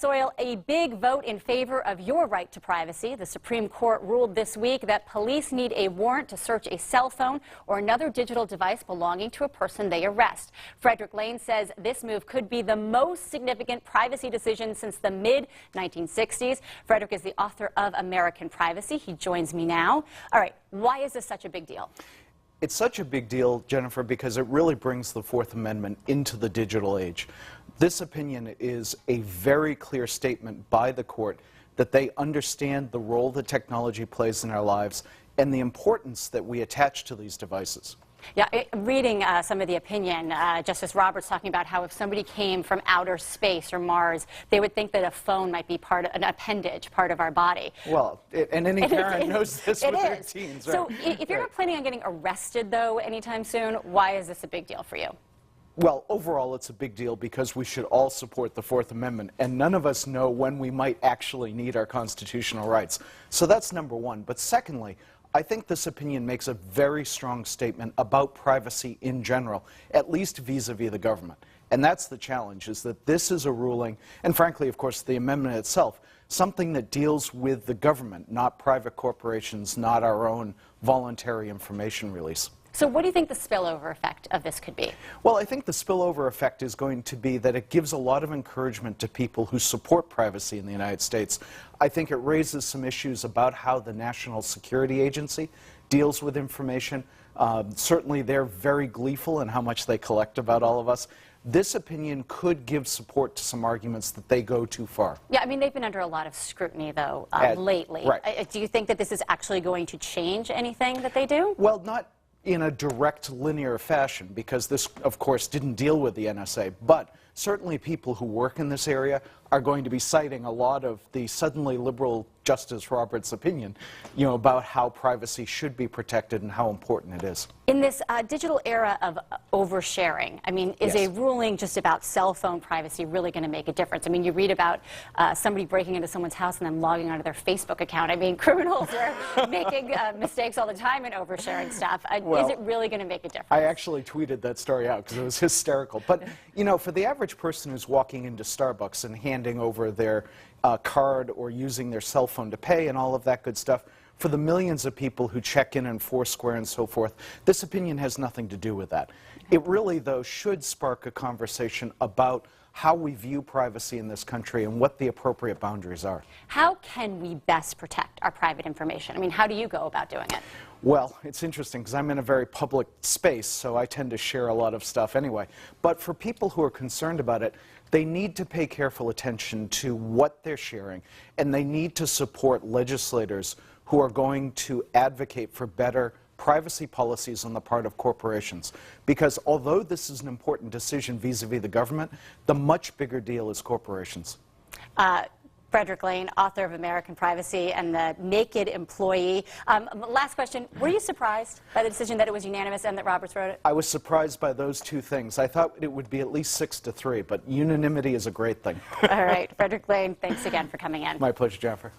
Soil, a big vote in favor of your right to privacy. The Supreme Court ruled this week that police need a warrant to search a cell phone or another digital device belonging to a person they arrest. Fredrick Lane says this move could be the most significant privacy decision since the mid-1960s. Fredrick is the author of American Privacy. He joins me now. All right, why is this such a big deal? It's such a big deal, Jennifer, because it really brings the Fourth Amendment into the digital age. This opinion is a very clear statement by the court that they understand the role that technology plays in our lives and the importance that we attach to these devices. Yeah, reading some of the opinion, Justice Roberts talking about how if somebody came from outer space or Mars, they would think that a phone might be an appendage, part of our body. Well, and any parent knows this with their teens. So if you're not planning on getting arrested, though, anytime soon, why is this a big deal for you? Well, overall, it's a big deal because we should all support the Fourth Amendment, and none of us know when we might actually need our constitutional rights. So that's number one. But secondly, I think this opinion makes a very strong statement about privacy in general, at least vis-a-vis the government. And that's the challenge, is that this is a ruling, and frankly, of course, the amendment itself, something that deals with the government, not private corporations, not our own voluntary information release. So what do you think the spillover effect of this could be? Well, I think the spillover effect is going to be that it gives a lot of encouragement to people who support privacy in the United States. I think it raises some issues about how the National Security Agency deals with information. Certainly they're very gleeful in how much they collect about all of us. This opinion could give support to some arguments that they go too far. Yeah, I mean, they've been under a lot of scrutiny, though, lately. Right. Do you think that this is actually going to change anything that they do? Well, not in a direct linear fashion, because this, of course, didn't deal with the NSA, but certainly people who work in this area are going to be citing a lot of the suddenly liberal Justice Roberts' opinion, about how privacy should be protected and how important it is. In this digital era of oversharing, I mean, is a ruling just about cell phone privacy really going to make a difference? I mean, you read about somebody breaking into someone's house and then logging onto their Facebook account. I mean, criminals are making mistakes all the time in oversharing stuff. Is it really going to make a difference? I actually tweeted that story out because it was hysterical. But, for the average person who's walking into Starbucks and handing over their card or using their cell phone to pay and all of that good stuff, for the millions of people who check in Foursquare and so forth, this opinion has nothing to do with that. It really, though, should spark a conversation about how we view privacy in this country and what the appropriate boundaries are. How can we best protect our private information? I mean, how do you go about doing it? Well, it's interesting because I'm in a very public space, so I tend to share a lot of stuff anyway. But for people who are concerned about it, they need to pay careful attention to what they're sharing, and they need to support legislators who are going to advocate for better privacy policies on the part of corporations. Because although this is an important decision vis-a-vis the government, the much bigger deal is corporations. Fredrick Lane, author of American Privacy and the Naked Employee. Last question, were you surprised by the decision that it was unanimous and that Roberts wrote it? I was surprised by those two things. I thought it would be at least 6-3, but unanimity is a great thing. All right, Fredrick Lane, thanks again for coming in. My pleasure, Jennifer.